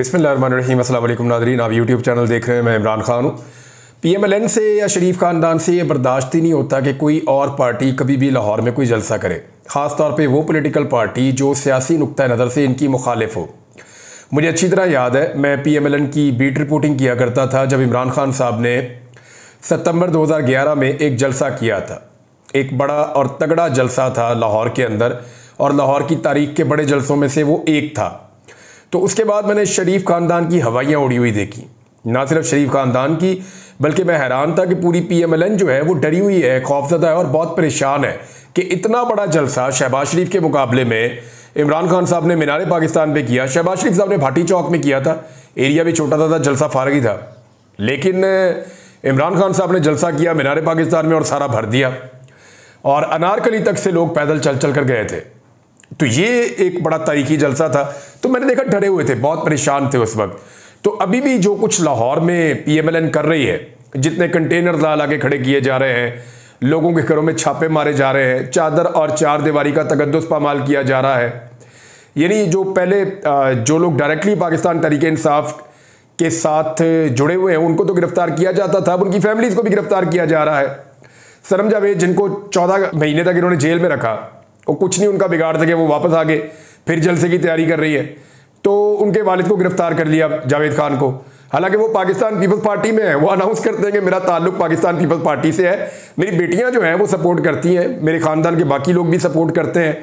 बिस्मिल्लाहिर्रहमानिर्रहीम। अस्सलाम वालेकुम नाज़रीन, आप यूट्यूब चैनल देख रहे हैं। मैं इमरान खान हूँ। PMLN से या शरीफ ख़ानदान से ये बर्दाश्त ही नहीं होता कि कोई और पार्टी कभी भी लाहौर में कोई जलसा करे, ख़ास तौर पे वो पॉलिटिकल पार्टी जो सियासी नुक्ता नज़र से इनकी मुखालिफ हो। मुझे अच्छी तरह याद है, मैं PMLN की बीट रिपोर्टिंग किया करता था जब इमरान खान साहब ने सितंबर 2011 में एक जलसा किया था। एक बड़ा और तगड़ा जलसा था लाहौर के अंदर, और लाहौर की तारीख के बड़े जलसों में से वो एक था। तो उसके बाद मैंने शरीफ ख़ानदान की हवाइयाँ उड़ी हुई देखी। ना सिर्फ शरीफ ख़ानदान की, बल्कि मैं हैरान था कि पूरी PMLN जो है वो डरी हुई है, खौफजदा है और बहुत परेशान है कि इतना बड़ा जलसा शहबाज शरीफ के मुकाबले में इमरान खान साहब ने मीनार पाकिस्तान पे किया, शहबाज शरीफ साहब ने भाटी चौक में किया था। एरिया भी छोटा था, जलसा फारग ही था, लेकिन इमरान खान साहब ने जलसा किया मीनार पाकिस्तान में और सारा भर दिया, और अनारकली तक से लोग पैदल चल चल कर गए थे। तो ये एक बड़ा तारीखी जलसा था। तो मैंने देखा डरे हुए थे, बहुत परेशान थे उस वक्त। तो अभी भी जो कुछ लाहौर में PMLN कर रही है, जितने कंटेनर ला के खड़े किए जा रहे हैं, लोगों के घरों में छापे मारे जा रहे हैं, चादर और चार दीवारी का तकद्दुस पामाल किया जा रहा है। यानी जो पहले जो लोग डायरेक्टली पाकिस्तान तहरीक इंसाफ के साथ जुड़े हुए हैं उनको तो गिरफ्तार किया जाता था, अब उनकी फैमिलीज को भी गिरफ्तार किया जा रहा है। सरम जावेद, जिनको 14 महीने तक इन्होंने जेल में रखा, और कुछ नहीं उनका बिगाड़ सके, वो वापस आ गए, फिर जलसे की तैयारी कर रही है। तो उनके वालिद को गिरफ्तार कर लिया, जावेद खान को। हालांकि वो पाकिस्तान पीपल्स पार्टी में है, वो अनाउंस करते हैं कि मेरा ताल्लुक पाकिस्तान पीपल्स पार्टी से है। मेरी बेटियां जो हैं वो सपोर्ट करती हैं, मेरे ख़ानदान के बाकी लोग भी सपोर्ट करते हैं,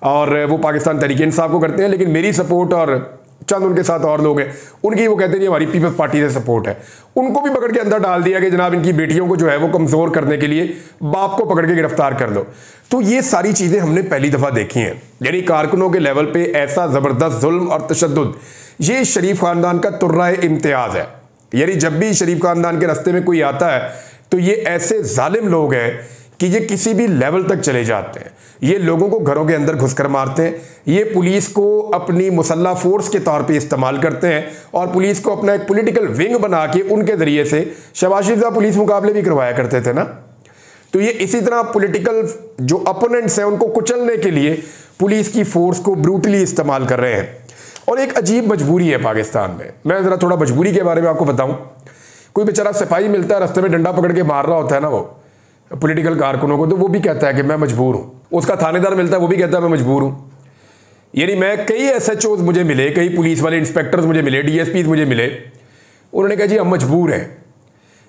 और वो पाकिस्तान तहरीक इंसाफ को करते हैं। लेकिन मेरी सपोर्ट और चंद उनके साथ और लोग हैं, उनकी वो कहते हैं हमारी पीपल्स पार्टी से सपोर्ट है। उनको भी पकड़ के अंदर डाल दिया कि जनाब इनकी बेटियों को जो है वो कमज़ोर करने के लिए बाप को पकड़ के गिरफ्तार कर लो। तो ये सारी चीज़ें हमने पहली दफ़ा देखी हैं। यानी कारकुनों के लेवल पे ऐसा ज़बरदस्त जुल्म और तशद्दुद, ये शरीफ ख़ानदान का तुर्राए इम्तियाज़ है। यानी जब भी शरीफ ख़ानदान के रास्ते में कोई आता है तो ये ऐसे जालिम लोग हैं कि ये किसी भी लेवल तक चले जाते हैं। ये लोगों को घरों के अंदर घुसकर मारते हैं, ये पुलिस को अपनी मुसल्ला फोर्स के तौर पे इस्तेमाल करते हैं, और पुलिस को अपना एक पॉलिटिकल विंग बना के उनके ज़रिए से शहबाज शरीफ साहब पुलिस मुकाबले भी करवाया करते थे ना। तो ये इसी तरह पॉलिटिकल जो अपोनेंट्स हैं उनको कुचलने के लिए पुलिस की फोर्स को ब्रूटली इस्तेमाल कर रहे हैं। और एक अजीब मजबूरी है पाकिस्तान में। मैं ज़रा थोड़ा मजबूरी के बारे में आपको बताऊँ। कोई बेचारा सिपाही मिलता है, रास्ते में डंडा पकड़ के मार रहा होता है ना वो पॉलिटिकल कारकुनों को, तो वो भी कहता है कि मैं मजबूर हूँ। उसका थानेदार मिलता है, वो भी कहता है मैं मजबूर हूँ। यानी मैं कई SHOs मुझे मिले, कई पुलिस वाले इंस्पेक्टर्स मुझे मिले, DSPs मुझे मिले, उन्होंने कहा जी हम मजबूर हैं।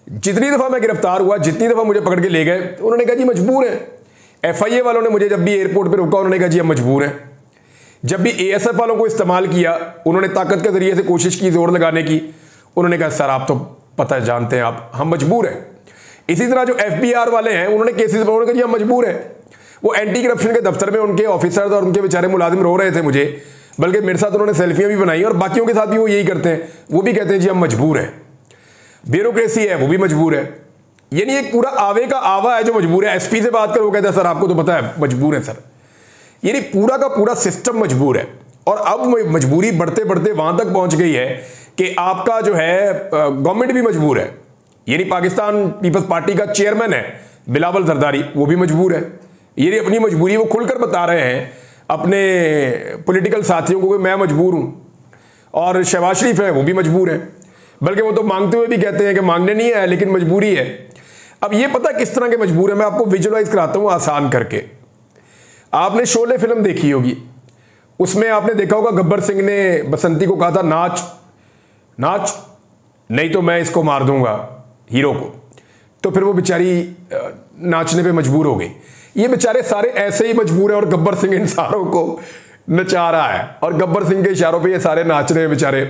जितनी दफ़ा मैं गिरफ्तार हुआ, जितनी दफ़ा मुझे पकड़ के ले गए, उन्होंने कहा जी मजबूर हैं। FIA वालों ने मुझे जब भी एयरपोर्ट पर रोका, उन्होंने कहा जी हम मजबूर हैं। जब भी ASF वालों को इस्तेमाल किया, उन्होंने ताकत के ज़रिए से कोशिश की जोर लगाने की, उन्होंने कहा सर आप तो पता है, जानते हैं आप, हम मजबूर हैं। इसी तरह जो FBR वाले हैं, उन्होंने केसेस में उन्होंने कहा जी हम मजबूर हैं। वो एंटी करप्शन के दफ्तर में उनके ऑफिसर्स और उनके बेचारे मुलाजिम रो रहे थे मुझे, बल्कि मेरे साथ उन्होंने सेल्फियां भी बनाई, और बाकियों के साथ भी वो यही करते हैं, वो भी कहते हैं जी हम मजबूर हैं। ब्यूरोक्रेसी है, वो भी मजबूर है। यानी एक पूरा आवे का आवा है जो मजबूर है। SP से बात कर, वो कहता है सर आपको तो पता है मजबूर है सर। यानी पूरा का पूरा सिस्टम मजबूर है। और अब मजबूरी बढ़ते बढ़ते वहां तक पहुंच गई है कि आपका जो है गवर्नमेंट भी मजबूर है। यानी पाकिस्तान पीपल्स पार्टी का चेयरमैन है बिलावल जरदारी, वो भी मजबूर है। ये अपनी मजबूरी वो खुलकर बता रहे हैं अपने पॉलिटिकल साथियों को कि मैं मजबूर हूं। और शहबाज शरीफ है, वो भी मजबूर है, बल्कि वो तो मांगते हुए भी कहते हैं कि मांगने नहीं है लेकिन मजबूरी है। अब ये पता किस तरह के मजबूर है, मैं आपको विजुअलाइज कराता हूं आसान करके। आपने शोले फिल्म देखी होगी, उसमें आपने देखा होगा गब्बर सिंह ने बसंती को कहा था नाच नाच, नहीं तो मैं इसको मार दूंगा हीरो को। तो फिर वो बेचारी नाचने पे मजबूर हो गई। ये बेचारे सारे ऐसे ही मजबूर हैं, और गब्बर सिंह इन सारों को नचा रहा है, और गब्बर सिंह के इशारों पे ये सारे नाच रहे हैं बेचारे।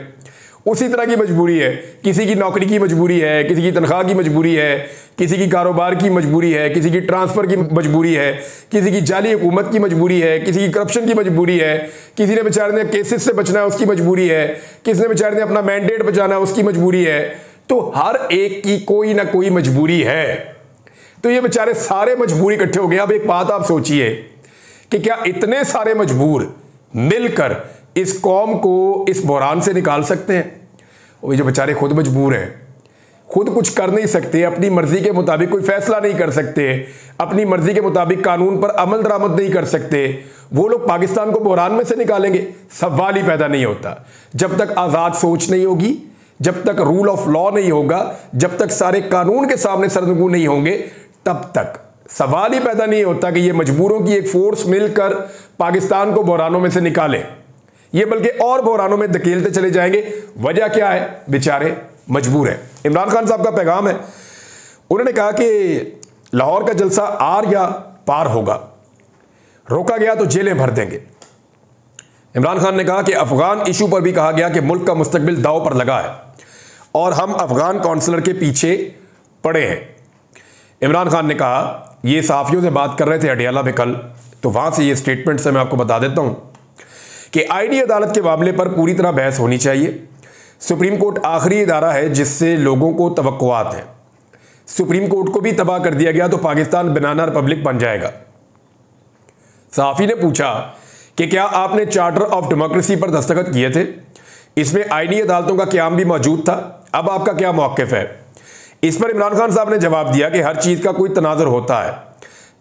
उसी तरह की मजबूरी है, किसी की नौकरी की मजबूरी है, किसी की तनख्वाह की मजबूरी है, किसी की कारोबार की मजबूरी है, किसी की ट्रांसफ़र की मजबूरी है, किसी की जाली हुकूमत की मजबूरी है, किसी की करप्शन की मजबूरी है, किसी ने बेचारे ने केसेस से बचना है उसकी मजबूरी है, किसी ने बेचारे ने अपना मैंडेट बचाना है उसकी मजबूरी है। तो हर एक की कोई ना कोई मजबूरी है। तो ये बेचारे सारे मजबूरी इकट्ठे हो गए। अब एक बात आप सोचिए कि क्या इतने सारे मजबूर मिलकर इस कौम को इस बहरान से निकाल सकते हैं? वो जो बेचारे खुद मजबूर हैं, खुद कुछ कर नहीं सकते, अपनी मर्जी के मुताबिक कोई फैसला नहीं कर सकते, अपनी मर्जी के मुताबिक कानून पर अमल दरामद नहीं कर सकते, वो लोग पाकिस्तान को बहरान में से निकालेंगे? सवाल ही पैदा नहीं होता। जब तक आज़ाद सोच नहीं होगी, जब तक रूल ऑफ लॉ नहीं होगा, जब तक सारे कानून के सामने सरनगू नहीं होंगे, तब तक सवाल ही पैदा नहीं होता कि ये मजबूरों की एक फोर्स मिलकर पाकिस्तान को बहरानों में से निकाले। ये बल्कि और बहरानों में धकेलते चले जाएंगे। वजह क्या है? बेचारे मजबूर हैं। इमरान खान साहब का पैगाम है, उन्होंने कहा कि लाहौर का जलसा आर या पार होगा, रोका गया तो जेलें भर देंगे। इमरान खान ने कहा कि अफगान इशू पर भी कहा गया कि मुल्क का मुस्तकबिल दांव पर लगा है और हम अफगान काउंसलर के पीछे पड़े हैं। इमरान खान ने कहा, ये सहाफ़ियों से बात कर रहे थे अडियाला में कल, तो वहां से ये स्टेटमेंट से मैं आपको बता देता हूं कि आईनी अदालत के मामले पर पूरी तरह बहस होनी चाहिए। सुप्रीम कोर्ट आखिरी इदारा है जिससे लोगों को तवक्कुआत हैं। सुप्रीम कोर्ट को भी तबाह कर दिया गया तो पाकिस्तान बनाना रिपब्लिक बन जाएगा। सहाफ़ी ने पूछा कि क्या आपने चार्टर ऑफ डेमोक्रेसी पर दस्तखत किए थे? इसमें आईनी अदालतों का क़याम भी मौजूद था, अब आपका क्या मौक़िफ़ है? इस पर इमरान खान साहब ने जवाब दिया कि हर चीज़ का कोई तनाज़ुर होता है,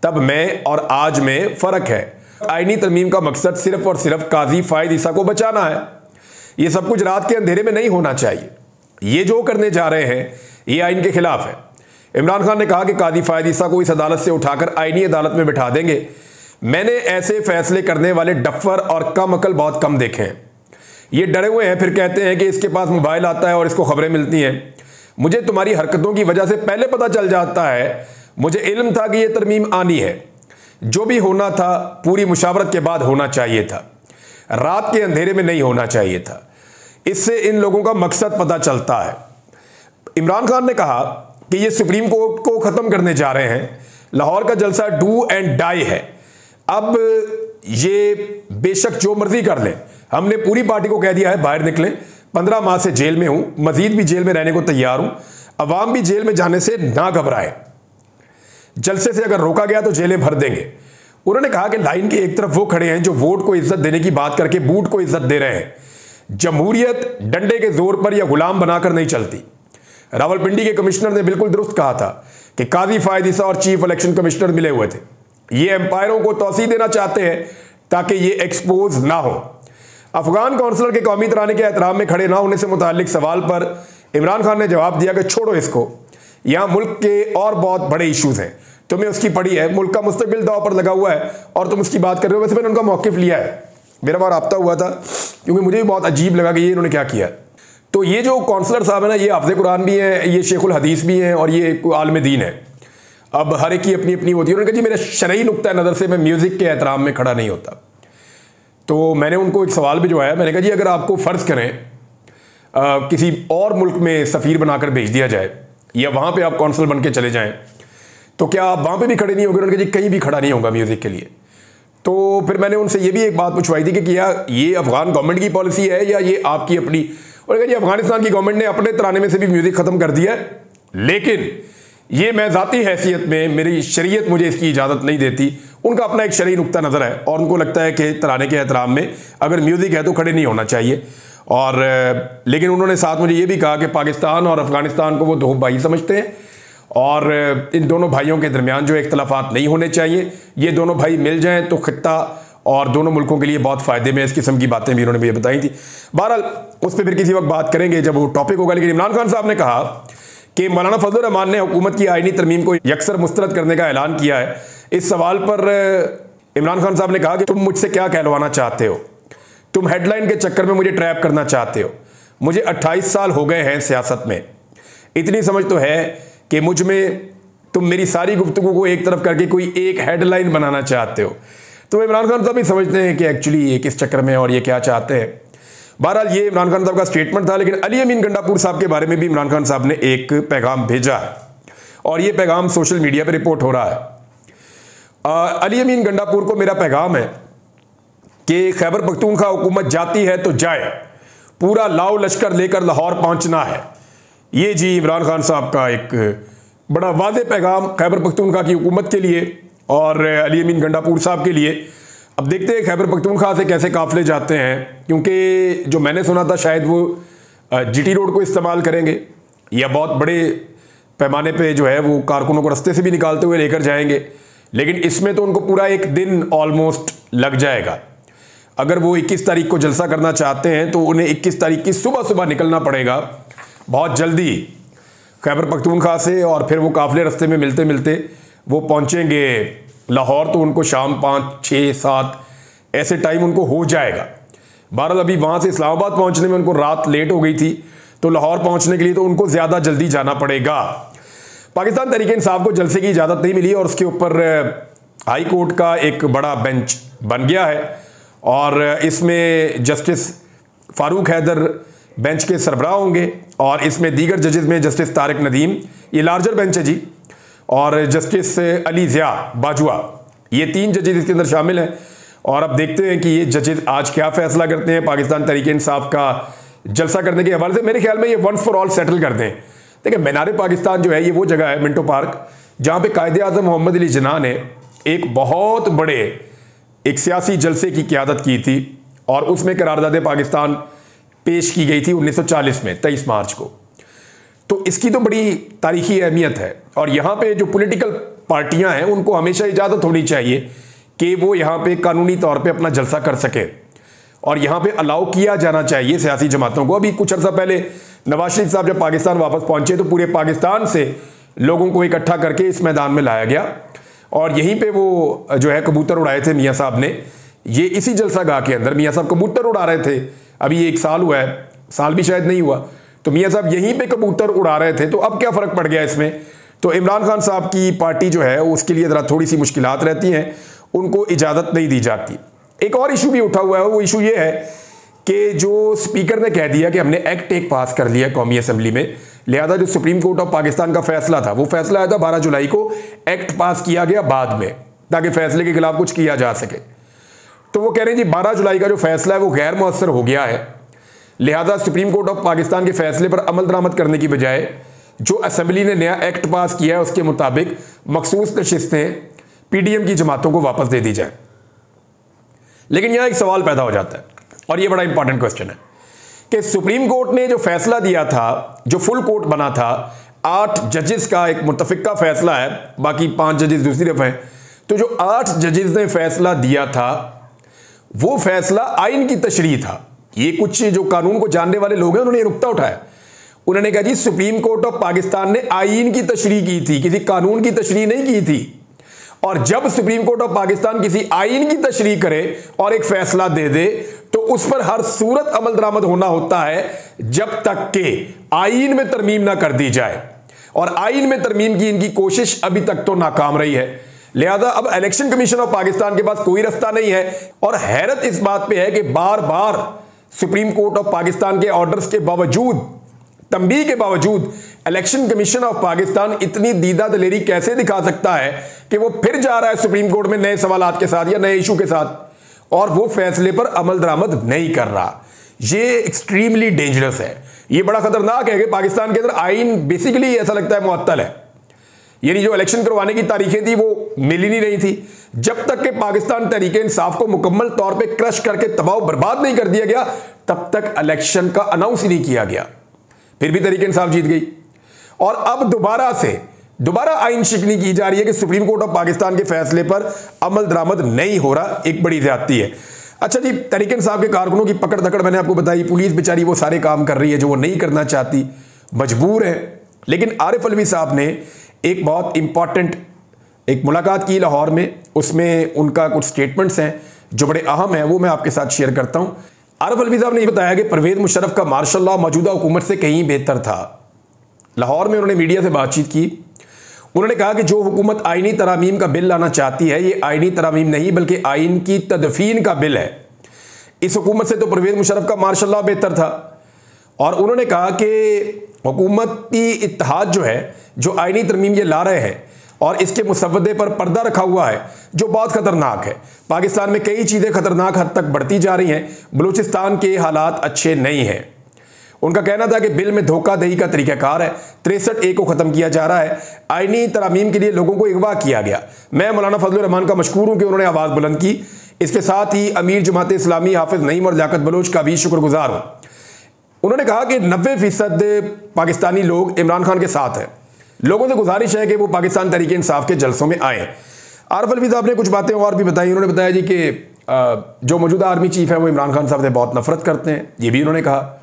तब में और आज में फ़र्क है। आईनी तरमीम का मकसद सिर्फ और सिर्फ काजी फ़ायद ईसा को बचाना है। ये सब कुछ रात के अंधेरे में नहीं होना चाहिए। ये जो करने जा रहे हैं ये आइन के खिलाफ है। इमरान खान ने कहा कि काजी फ़ायद ईसा को इस अदालत से उठाकर आईनी अदालत में बिठा देंगे। मैंने ऐसे फैसले करने वाले डफ्फर और कम अकल बहुत कम देखे हैं। ये डरे हुए हैं, फिर कहते हैं कि इसके पास मोबाइल आता है और इसको खबरें मिलती हैं। मुझे तुम्हारी हरकतों की वजह से पहले पता चल जाता है, मुझे इल्म था कि यह तरमीम आनी है। जो भी होना था पूरी मुशावरत के बाद होना चाहिए था, रात के अंधेरे में नहीं होना चाहिए था। इससे इन लोगों का मकसद पता चलता है। इमरान खान ने कहा कि ये सुप्रीम कोर्ट को ख़त्म करने जा रहे हैं। लाहौर का जलसा डू एंड डाई है। अब ये बेशक जो मर्जी कर लें, हमने पूरी पार्टी को कह दिया है बाहर निकलें। 15 माह से जेल में हूं, मजीद भी जेल में रहने को तैयार हूं। अवाम भी जेल में जाने से ना घबराए। जलसे से अगर रोका गया तो जेलें भर देंगे। उन्होंने कहा कि लाइन के एक तरफ वो खड़े हैं जो वोट को इज्जत देने की बात करके बूट को इज्जत दे रहे हैं। जमहूरियत डंडे के जोर पर या गुलाम बनाकर नहीं चलती। रावलपिंडी के कमिश्नर ने बिल्कुल दुरुस्त कहा था कि काजी फ़ायद ईसा और चीफ इलेक्शन कमिश्नर मिले हुए थे। ये एम्पायरों को तौसीह देना चाहते हैं ताकि ये एक्सपोज ना हो। अफगान काउंसलर के कौमी तराने के एहतराम में खड़े ना होने से मुतालिक सवाल पर इमरान खान ने जवाब दिया कि छोड़ो इसको, यहाँ मुल्क के और बहुत बड़े इश्यूज हैं, तुम्हें उसकी पड़ी है। मुल्क का मुस्तकबिल दाव पर लगा हुआ है और तुम उसकी बात कर रहे हो। वैसे मैंने उनका मौक़िफ़ लिया है, मेरा बार राब्ता हुआ था, क्योंकि मुझे भी बहुत अजीब लगा कि ये इन्होंने क्या किया। तो ये जो काउंसलर साहब है ना, ये हाफ़िज़ कुरान भी हैं, ये शेखुल हदीस भी हैं और ये आलिम दीन है। अब हर एक की अपनी अपनी होती है। उन्होंने कहा जी मेरा शरई नुक्ता नज़र से मैं म्यूज़िक के एहतराम में खड़ा नहीं होता। तो मैंने उनको एक सवाल भिजवाया। मैंने कहा जी अगर आपको फ़र्ज़ करें किसी और मुल्क में सफ़ीर बनाकर भेज दिया जाए या वहाँ पे आप कौंसल बन के चले जाएं, तो क्या आप वहाँ पे भी खड़े नहीं होंगे? उन्होंने कहा जी कहीं भी खड़ा नहीं होगा म्यूज़िक के लिए। तो फिर मैंने उनसे ये भी एक बात पूछवाई थी कि क्या ये अफ़गान गवर्नमेंट की पॉलिसी है या ये आपकी अपनी? उन्होंने कहा जी अफ़गानिस्तान की गवर्नमेंट ने अपने तराने में से भी म्यूज़िक ख़त्म कर दिया है, लेकिन ये मैं ज़ाती हैसियत में, मेरी शरीयत मुझे इसकी इजाज़त नहीं देती। उनका अपना एक शरई नुक्ता नज़र है और उनको लगता है कि तराने के एहतराम में अगर म्यूज़िक है तो खड़े नहीं होना चाहिए। और लेकिन उन्होंने साथ मुझे ये भी कहा कि पाकिस्तान और अफ़गानिस्तान को वो दो भाई समझते हैं और इन दोनों भाइयों के दरमियान जो इख्तलाफात नहीं होने चाहिए। ये दोनों भाई मिल जाएँ तो खित्ता और दोनों मुल्कों के लिए बहुत फ़ायदे में, इस किस्म की बातें भी उन्होंने भी बताई थी। बहरहाल उस पर फिर किसी वक्त बात करेंगे जब वो टॉपिक होगा। लेकिन इमरान खान साहब ने कहा कि मौलाना फजलुर रहमान ने हुकूमत की आईनी तरमीम को यकसर मुस्तरद करने का ऐलान किया है। इस सवाल पर इमरान खान साहब ने कहा कि तुम मुझसे क्या कहलवाना चाहते हो? तुम हेडलाइन के चक्कर में मुझे ट्रैप करना चाहते हो। मुझे 28 साल हो गए हैं सियासत में, इतनी समझ तो है कि मुझ में तुम मेरी सारी गुफ्तगू को एक तरफ करके कोई एक हेडलाइन बनाना चाहते हो। तो इमरान खान साहब भी समझते हैं कि एक्चुअली ये किस चक्कर में और ये क्या चाहते हैं। बहरहाल ये इमरान खान साहब का स्टेटमेंट था। लेकिन अली अमीन गंडापुर साहब के बारे में भी इमरान खान साहब ने एक पैगाम भेजा है और ये पैगाम सोशल मीडिया पर रिपोर्ट हो रहा है। अली अमीन गंडापुर को मेरा पैगाम है कि खैबर पख्तूनख्वा हुकूमत जाती है तो जाए, पूरा लाओ लश्कर लेकर लाहौर पहुंचना है। ये जी इमरान खान साहब का एक बड़ा वाज़ेह पैगाम खैबर पख्तूनख्वा की हुकूमत के लिए और अली अमीन गंडापुर साहब के लिए। अब देखते हैं खैबर पख्तूनख्वा से कैसे काफ़िले जाते हैं, क्योंकि जो मैंने सुना था शायद वो जीटी रोड को इस्तेमाल करेंगे। या बहुत बड़े पैमाने पे जो है वो कारकुनों को रास्ते से भी निकालते हुए लेकर जाएंगे, लेकिन इसमें तो उनको पूरा एक दिन ऑलमोस्ट लग जाएगा। अगर वो 21 तारीख को जलसा करना चाहते हैं तो उन्हें 21 तारीख की सुबह सुबह निकलना पड़ेगा बहुत जल्दी खैबर पख्तूनख्वा से, और फिर वो काफिले रास्ते में मिलते मिलते वो पहुंचेंगे लाहौर, तो उनको शाम 5, 6, 7 ऐसे टाइम उनको हो जाएगा। बहरहाल अभी वहाँ से इस्लामाबाद पहुँचने में उनको रात लेट हो गई थी, तो लाहौर पहुँचने के लिए तो उनको ज़्यादा जल्दी जाना पड़ेगा। पाकिस्तान तहरीक इंसाफ को जलसे की इजाज़त नहीं मिली और उसके ऊपर हाई कोर्ट का एक बड़ा बेंच बन गया है, और इसमें जस्टिस फारूक हैदर बेंच के सरबराह होंगे, और इसमें दीगर जजेस में जस्टिस तारिक नदीम, ये लार्जर बेंच है जी, और जस्टिस अली ज़िया बाजुआ, ये 3 जजेस इसके अंदर शामिल हैं। और अब देखते हैं कि ये जजेस आज क्या फैसला करते हैं पाकिस्तान तहरीक इंसाफ का जलसा करने के हवाले से। मेरे ख्याल में ये वंस फॉर ऑल सेटल कर दें। देखिए, मीनार पाकिस्तान जो है ये वो जगह है, मिंटो पार्क, जहाँ पे कायदे आज़म मोहम्मद अली जिन्ना ने एक बहुत बड़े एक सियासी जलसे की क़यादत की थी, और उसमें करारदाद पाकिस्तान पेश की गई थी 1940 में 23 मार्च को। तो इसकी तो बड़ी तारीखी अहमियत है, और यहाँ पे जो पॉलिटिकल पार्टियां हैं उनको हमेशा इजाज़त होनी चाहिए कि वो यहाँ पे कानूनी तौर पे अपना जलसा कर सके, और यहाँ पे अलाउ किया जाना चाहिए सियासी जमातों को। अभी कुछ अर्सा पहले नवाज शरीफ साहब जब पाकिस्तान वापस पहुंचे तो पूरे पाकिस्तान से लोगों को इकट्ठा करके इस मैदान में लाया गया, और यहीं पे वो जो है कबूतर उड़ाए थे मियाँ साहब ने। ये इसी जलसा गाह के अंदर मियाँ साहब कबूतर उड़ा रहे थे। अभी 1 साल हुआ है, साल भी शायद नहीं हुआ, तो मियाँ साहब यहीं पे कबूतर उड़ा रहे थे। तो अब क्या फ़र्क पड़ गया इसमें? तो इमरान खान साहब की पार्टी जो है उसके लिए ज़रा थोड़ी सी मुश्किलात रहती हैं, उनको इजाज़त नहीं दी जाती। एक और इशू भी उठा हुआ है, वो इशू ये है कि जो स्पीकर ने कह दिया कि हमने एक्ट एक पास कर लिया कौमी असम्बली में, लिहाजा जो सुप्रीम कोर्ट ऑफ पाकिस्तान का फैसला था, वो फैसला आया था 12 जुलाई को, एक्ट पास किया गया बाद में ताकि फैसले के खिलाफ कुछ किया जा सके। तो वो कह रहे हैं जी 12 जुलाई का जो फैसला है वो गैर मुअस्सर हो गया है, लिहाजा सुप्रीम कोर्ट ऑफ पाकिस्तान के फैसले पर अमल दरामद करने की बजाय जो असम्बली ने नया एक्ट पास किया है उसके मुताबिक मखसूस नशिस्तें पीडीएम की जमातों को वापस दे दी जाए। लेकिन यहां एक सवाल पैदा हो जाता है, और यह बड़ा इंपॉर्टेंट क्वेश्चन है कि सुप्रीम कोर्ट ने जो फैसला दिया था, जो फुल कोर्ट बना था, 8 जजेस का एक मुत्तफिका फैसला है, बाकी 5 जजेस दूसरी तरफ हैं, तो जो 8 जजेस ने फैसला दिया था वो फैसला आइन की तशरीह था। ये कुछ जो कानून को जानने वाले लोग हैं उन्होंने ये नुक्ता उठाया, उन्होंने कहा जी सुप्रीम कोर्ट ऑफ पाकिस्तान ने आइन की तशरीह की थी, किसी कानून की तशरीह नहीं की थी। और जब सुप्रीम कोर्ट ऑफ पाकिस्तान किसी आइन की तशरीह करे और एक फैसला दे दे तो उस पर हर सूरत अमल दरामद होना होता है जब तक के आइन में तरमीम ना कर दी जाए, और आइन में तरमीम की इनकी कोशिश अभी तक तो नाकाम रही है। लिहाजा अब इलेक्शन कमीशन ऑफ पाकिस्तान के पास कोई रास्ता नहीं है, और हैरत इस बात पे है कि बार बार सुप्रीम कोर्ट ऑफ पाकिस्तान के ऑर्डर्स के बावजूद, तंबीह के बावजूद, इलेक्शन कमीशन ऑफ पाकिस्तान इतनी दीदा दलेरी कैसे दिखा सकता है कि वो फिर जा रहा है सुप्रीम कोर्ट में नए सवालात के साथ या नए इशू के साथ, और वो फैसले पर अमल दरामद नहीं कर रहा। ये एक्सट्रीमली डेंजरस है, ये बड़ा खतरनाक है कि पाकिस्तान के अंदर आइन बेसिकली ऐसा लगता है मुअत्तल है, यानी जो इलेक्शन करवाने की तारीखें थी वो मिल ही नहीं रही थी। जब तक कि पाकिस्तान तहरीक इंसाफ को मुकम्मल तौर पे क्रश करके तबाह बर्बाद नहीं कर दिया गया, तब तक इलेक्शन का अनाउंस ही नहीं किया गया। फिर भी तहरीक इंसाफ जीत गई, और अब दोबारा आइन शिकनी की जा रही है कि सुप्रीम कोर्ट ऑफ पाकिस्तान के फैसले पर अमल दरामद नहीं हो रहा। एक बड़ी ज्यादती है। अच्छा जी, तहरीक इंसाफ के कारकुनों की पकड़ धकड़ मैंने आपको बताई, पुलिस बेचारी वो सारे काम कर रही है जो वो नहीं करना चाहती, मजबूर है। लेकिन आरिफ अलवी साहब ने एक बहुत इंपॉर्टेंट एक मुलाकात की लाहौर में, उसमें उनका कुछ स्टेटमेंट्स हैं जो बड़े अहम हैं, वो मैं आपके साथ शेयर करता हूं। आरिफ अलवी साहब ने यह बताया कि परवेज मुशर्रफ का मार्शल लॉ मौजूदा हुकूमत से कहीं बेहतर था। लाहौर में उन्होंने मीडिया से बातचीत की, उन्होंने कहा कि जो हुकूमत आइनी तरामीम का बिल लाना चाहती है ये आइनी तरामीम नहीं बल्कि आइन की तदफीन का बिल है। इस हुकूमत से तो परवेज मुशर्रफ का मार्शल लॉ बेहतर था। और उन्होंने कहा कि हुकूमती इत्तेहाद जो है, जो आइनी तरमीम ये ला रहे हैं और इसके मुसव्वदे पर पर्दा रखा हुआ है जो बहुत ख़तरनाक है। पाकिस्तान में कई चीज़ें ख़तरनाक हद तक बढ़ती जा रही हैं, बलूचिस्तान के हालात अच्छे नहीं हैं। उनका कहना था कि बिल में धोखाधड़ी का तरीक़ाकार है, 63A को ख़त्म किया जा रहा है, आइनी तरामीम के लिए लोगों को अगवा किया गया। मैं मौलाना फजलुर रहमान का मशकूर हूँ कि उन्होंने आवाज़ बुलंद की। इसके साथ ही अमीर जमात इस्लामी हाफिज़ नईम और लियाकत बलोच का भी शुक्रगुजार हूँ। उन्होंने कहा कि 90% पाकिस्तानी लोग इमरान खान के साथ हैं। लोगों से गुजारिश है कि वो पाकिस्तान तहरीक इंसाफ के जलसों में आएँ। आरिफ अलवी साहब ने कुछ बातें और भी बताई। उन्होंने बताया जी कि जो मौजूदा आर्मी चीफ है वो इमरान खान साहब से बहुत नफरत करते हैं, ये भी उन्होंने कहा।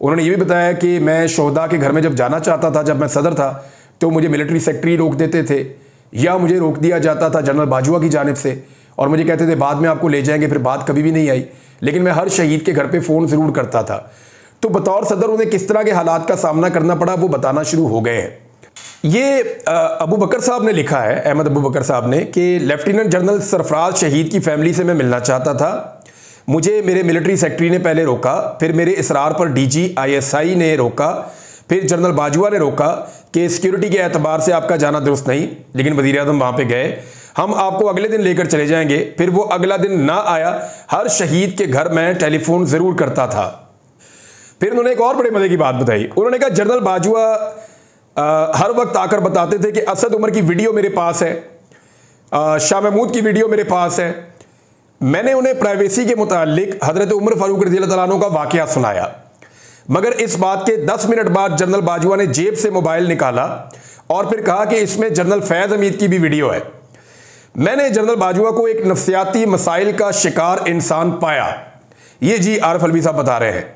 उन्होंने ये भी बताया कि मैं शोहदा के घर में जब जाना चाहता था, जब मैं सदर था, तो मुझे मिलिट्री सेक्रेटरी रोक देते थे या मुझे रोक दिया जाता था जनरल बाजवा की जानिब से, और मुझे कहते थे बाद में आपको ले जाएंगे। फिर बात कभी भी नहीं आई, लेकिन मैं हर शहीद के घर पे फ़ोन ज़रूर करता था। तो बतौर सदर उन्हें किस तरह के हालात का सामना करना पड़ा वो बताना शुरू हो गए हैं। ये अबू बकर साहब ने लिखा है, अहमद अबू बकर साहब ने, कि लेफ्टिनेंट जनरल सरफराज शहीद की फैमिली से मैं मिलना चाहता था। मुझे मेरे मिलिट्री सेक्रेटरी ने पहले रोका, फिर मेरे इसरार पर DGISI ने रोका, फिर जनरल बाजवा ने रोका कि सिक्योरिटी के एतबार से आपका जाना दुरुस्त नहीं, लेकिन वज़ीर आज़म वहाँ पे गए, हम आपको अगले दिन लेकर चले जाएंगे। फिर वो अगला दिन ना आया। हर शहीद के घर मैं टेलीफोन ज़रूर करता था। फिर उन्होंने एक और बड़े मज़े की बात बताई। उन्होंने कहा जनरल बाजवा हर वक्त आकर बताते थे कि असद उमर की वीडियो मेरे पास है, शाह महमूद की वीडियो मेरे पास है। मैंने उन्हें प्राइवेसी के मुतालिक हज़रत उमर फारूक रज़ी अल्लाह तआला अन्हु का वाक़या सुनाया, मगर इस बात के 10 मिनट बाद जनरल बाजवा ने जेब से मोबाइल निकाला और फिर कहा कि इसमें जनरल फैज़ हमीद की भी वीडियो है। मैंने जनरल बाजवा को एक नफ्सियाती मसाइल का शिकार इंसान पाया। ये जी आरिफ अलवी साहब बता रहे हैं।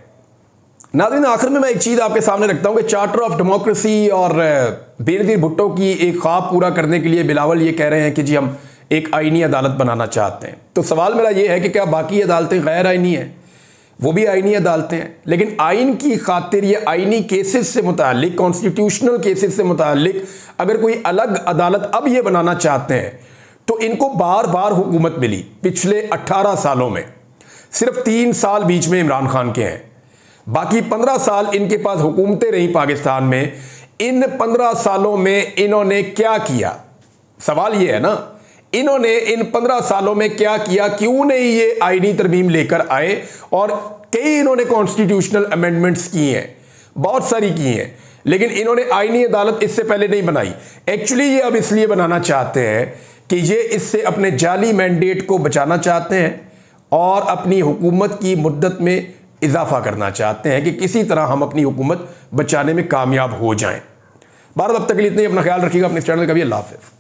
नाज़रीन, आखिर में मैं एक चीज़ आपके सामने रखता हूँ कि चार्टर ऑफ डेमोक्रेसी और बेनज़ीर भुट्टो की एक ख्वाब पूरा करने के लिए बिलावल ये कह रहे हैं कि जी हम एक आईनी अदालत बनाना चाहते हैं। तो सवाल मेरा ये है कि क्या बाकी अदालतें गैर आईनी हैं? वो भी आईनी अदालतें हैं, लेकिन आइन की खातिर ये आईनी केसेस से मुतालिक, कॉन्स्टिट्यूशनल केसेस से मुतालिक अगर कोई अलग अदालत अब ये बनाना चाहते हैं तो इनको बार बार हुकूमत मिली। पिछले 18 सालों में सिर्फ 3 साल बीच में इमरान खान के हैं, बाकी 15 साल इनके पास हुकूमतें रही पाकिस्तान में। इन 15 सालों में इन्होंने क्या किया? सवाल ये है ना, इन्होंने इन 15 सालों में क्या किया? क्यों नहीं ये आईनी तरमीम लेकर आए? और कई इन्होंने कॉन्स्टिट्यूशनल अमेंडमेंट्स की हैं, बहुत सारी की हैं, लेकिन इन्होंने आईनी अदालत इससे पहले नहीं बनाई। एक्चुअली ये अब इसलिए बनाना चाहते हैं कि ये इससे अपने जाली मैंडेट को बचाना चाहते हैं और अपनी हुकूमत की मुद्दत में इजाफा करना चाहते हैं कि किसी तरह हम अपनी हुकूमत बचाने में कामयाब हो जाएं। भारत अब तक के लिए इतना ही। अपना ख्याल रखिएगा, अपने चैनल का भी। अल्लाह हाफ़िज़।